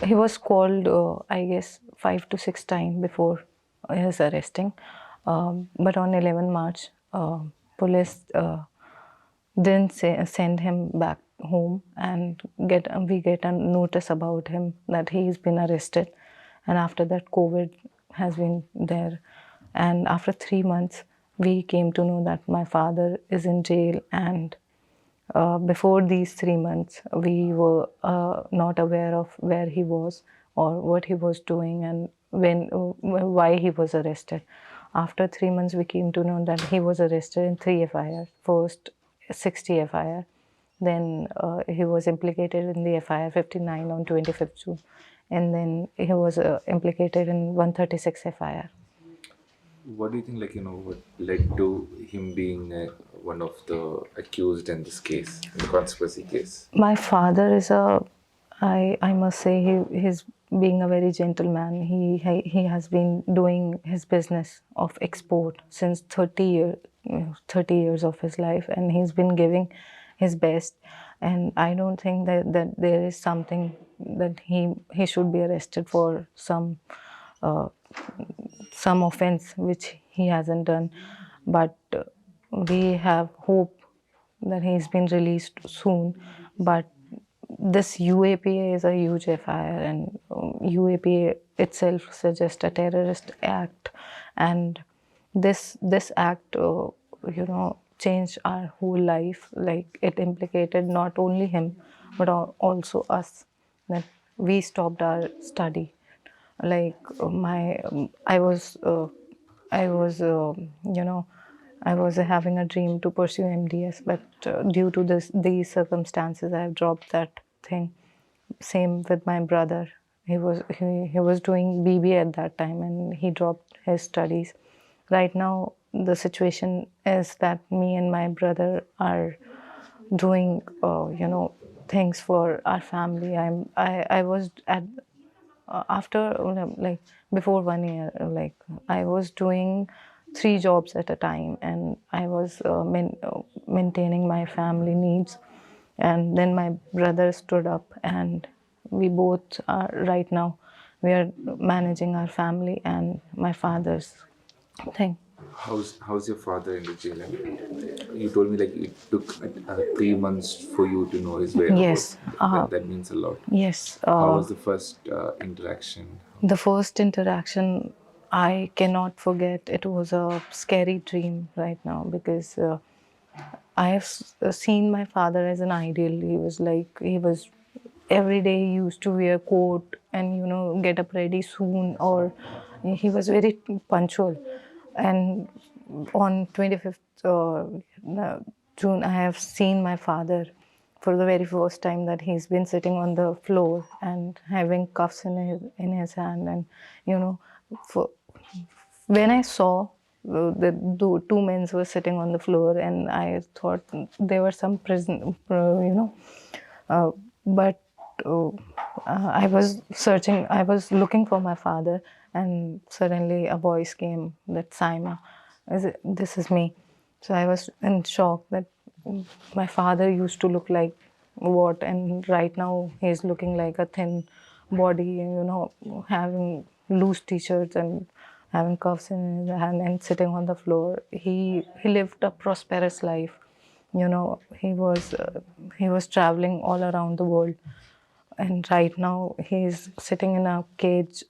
He was called, I guess, 5 to 6 times before his arresting. But on 11 March, police didn't send him back home, and we get a notice about him that he's been arrested. And after that, COVID has been there. And after 3 months, we came to know that my father is in jail. And before these 3 months, we were not aware of where he was or what he was doing and why he was arrested. After 3 months, we came to know that he was arrested in 3 FIR. First, 60 FIR. Then he was implicated in the FIR 59 on 25th June. And then he was implicated in 136 FIR. What do you think, what led to him being one of the accused in this case, in the conspiracy case? My father is I must say, he's being a very gentleman. He has been doing his business of export since 30 years of his life, and he's been giving his best. And I don't think that there is something that he should be arrested for uh, some offense which he hasn't done. But we have hope that he's been released soon. But this UAPA is a huge FIR, and UAPA itself suggests a terrorist act. And this act, changed our whole life. Like, it implicated not only him, but also us. That we stopped our study. Like, I was, I was having a dream to pursue MDS, but due to these circumstances, I have dropped that thing. Same with my brother. He was doing BBA at that time, and he dropped his studies. Right now, the situation is that me and my brother are doing, things for our family. I was at after, like, before 1 year, like, I was doing 3 jobs at a time, and I was maintaining my family needs. And then my brother stood up, and we both are right now, we are managing our family and my father's thing. How's your father in the jail? You told me it took 3 months for you to know his whereabouts. Yes. That means a lot. Yes. How was the first interaction? The first interaction, I cannot forget. It was a scary dream right now, because I have seen my father as an ideal. He was every day he used to wear coat and, get up ready soon, or he was very punctual. And on 25th June, I have seen my father for the very first time, that he's been sitting on the floor and having cuffs in his hand. And, for, when I saw the two men were sitting on the floor, and I thought they were some prison, but I was searching, I was looking for my father, and suddenly a voice came, that Saima, this is me. So I was in shock that my father used to look like what, and right now he's looking like a thin body, having loose t-shirts and having cuffs in his hand and sitting on the floor. He lived a prosperous life. He was traveling all around the world, and right now he's sitting in a cage,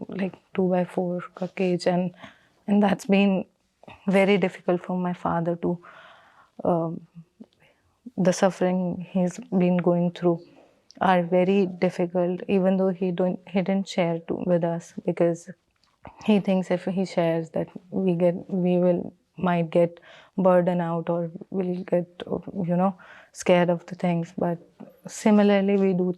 like 2 by 4 cage, and that's been very difficult for my father to. The suffering he's been going through are very difficult, even though he didn't share with us, because he thinks if he shares that we will might get burden out, or will get, scared of the things. But similarly, we do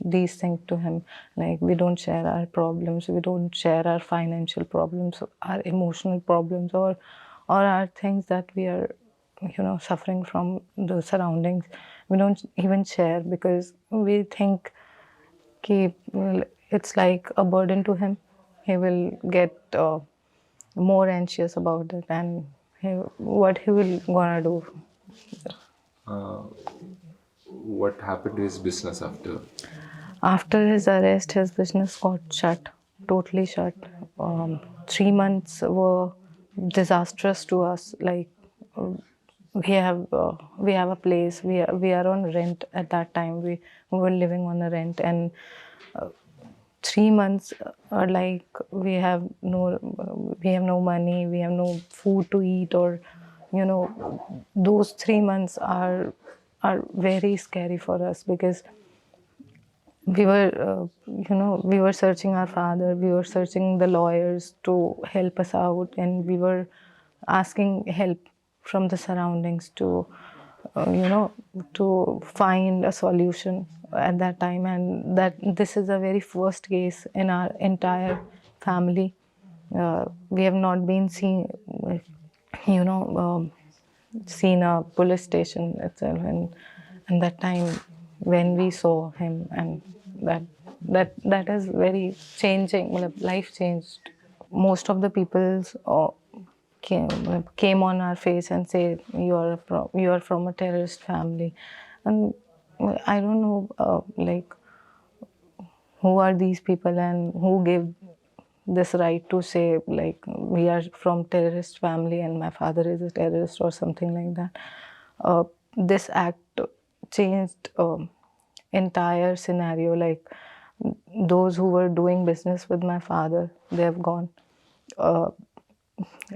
these things to him. Like, we don't share our problems, we don't share our financial problems, our emotional problems, or our things that we are, suffering from the surroundings. We don't even share, because we think it's like a burden to him. He will get more anxious about it, and what he will gonna do. What happened to his business after? After his arrest, his business got shut, totally shut. 3 months were disastrous to us. Like we have a place. We are on rent at that time. We were living on a rent, and 3 months are like we have no money, we have no food to eat, or those 3 months are very scary for us, because we were searching our father, we were searching the lawyers to help us out, and we were asking help from the surroundings to to find a solution at that time. And that this is the very first case in our entire family. We have not been seen, you know um, seen a police station itself, and that time when we saw him, and that is very changing. Life changed. Most of the people came on our face and say you are from a terrorist family, and I don't know, like, who are these people and who gave this right to say, like, we are from terrorist family and my father is a terrorist or something like that. This act changed entire scenario. Like, those who were doing business with my father, they have gone. uh,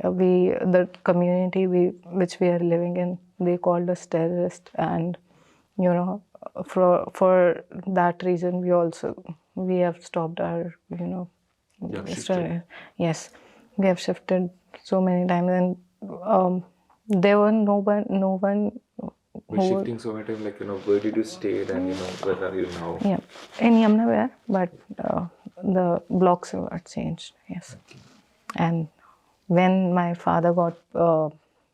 the community which we are living in, they called us terrorist. And for that reason, we have stopped our You have shifted. yes, we have shifted so many times. And there were no one By who shifting so many times, like, where did you stay and, where are you now? yeah, in Yamuna, but the blocks were changed. Yes. And when my father got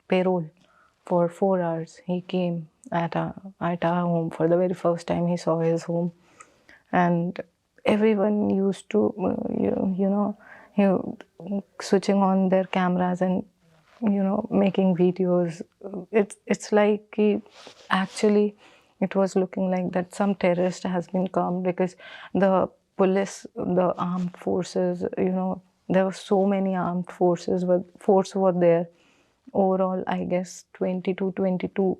payroll for 4 hours, he came at our home for the very first time. He saw his home, and everyone used to, switching on their cameras and making videos. It's like actually it was looking like that some terrorist has been come, because the police, the armed forces, there were so many armed force were there. Overall, I guess 20 to 22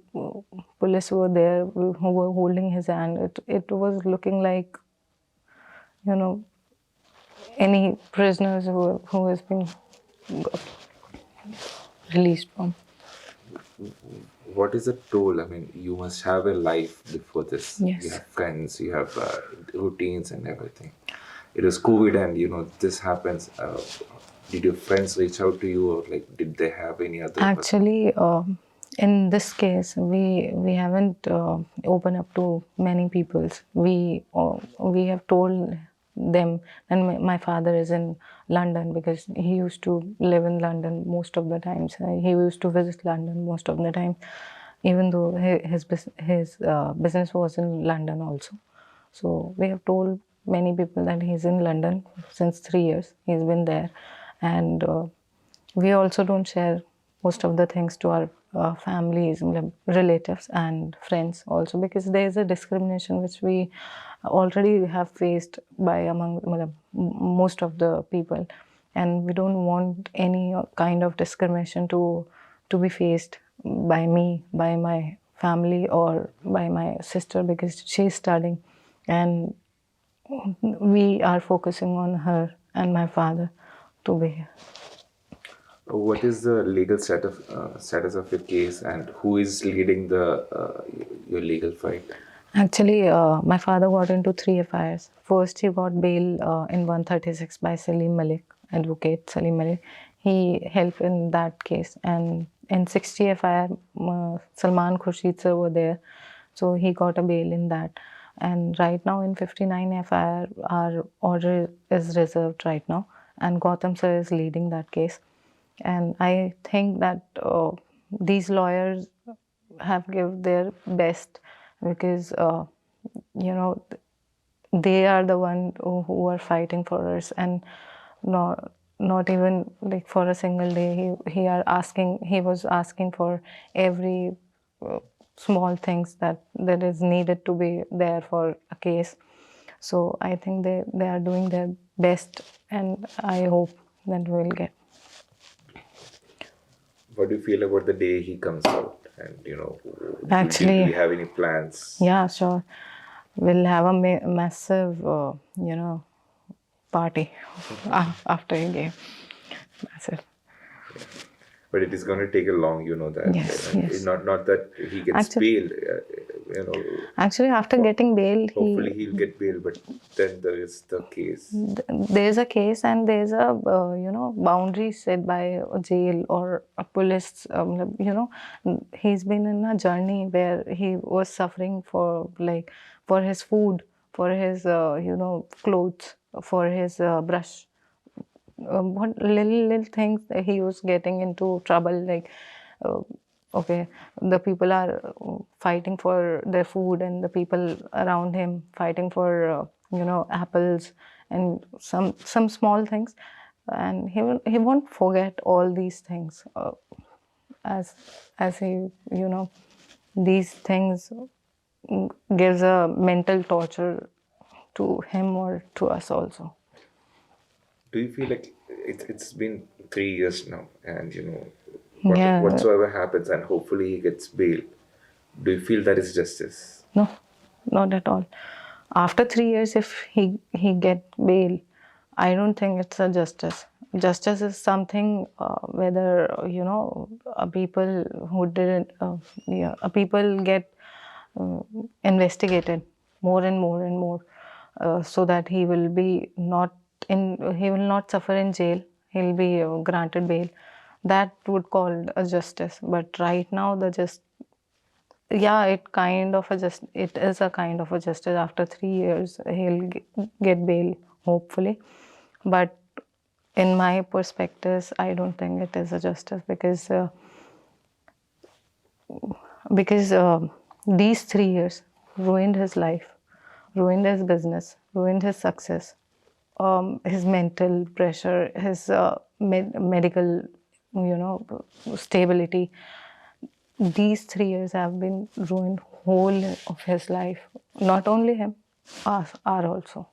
police were there who were holding his hand. It was looking like, you know, any prisoners who has been released from. What is the toll? I mean, you must have a life before this. You Yes. have friends, you have routines and everything. It was COVID, and this happens. Did your friends reach out to you, or like, did they have any other? Actually, in this case, we haven't opened up to many people. We have told them, and my father is in London, because he used to live in London most of the times. He used to visit London most of the time, even though his business was in London also. So we have told many people that he's in London since 3 years. He's been there, and we also don't share most of the things to our families, relatives, and friends also, because there is a discrimination which we already have faced by among most of the people, and we don't want any kind of discrimination to be faced by me, by my family, or by my sister, because she's studying, and we are focusing on her and my father to be here. What is the legal status of your case, and who is leading the your legal fight? Actually, my father got into 3 FIRs. First, he got bail in 136 by Saleem Malik, advocate Saleem Malik. He helped in that case. And in 60 FIR, Salman Khurshid sir were there. So he got a bail in that. And right now in 59 FIR, our order is reserved right now. And Gautam sir is leading that case. And I think that these lawyers have given their best, because you know they are the one who are fighting for us, and not even like for a single day he was asking for every small things that is needed to be there for a case. So I think they are doing their best, and I hope that we'll get. What do you feel about the day he comes out? And do Actually, you have any plans? yeah, sure. We'll have a massive, party after a game. Massive. But it is going to take a long, that. Yes, yes. Not that he gets Actually, bailed. actually, after getting bail, Hopefully he'll get bailed, but then there is the case. there's a case, and there's a boundary set by a jail or a police. He's been in a journey where he was suffering for his food, for his clothes, for his brush. What little things that he was getting into trouble, like uh, okay, the people are fighting for their food, and the people around him fighting for apples and some small things, and he won't forget all these things, as he these things gives a mental torture to him or to us also. Do you feel like it's been 3 years now, and Yeah. whatsoever happens, and hopefully he gets bail? Do you feel that is justice? No, not at all. After 3 years, if he get bail, I don't think it's a justice. Justice is something whether people who didn't, people get investigated more and more and more, so that he will be not he will not suffer in jail. He'll be granted bail. That would call a justice. But right now, yeah, it is a kind of a justice. After 3 years, he'll get bail, hopefully. But in my perspectives, I don't think it is a justice, because these 3 years ruined his life, ruined his business, ruined his success, his mental pressure, his medical, stability. These 3 years have been ruined whole of his life. Not only him, us are also.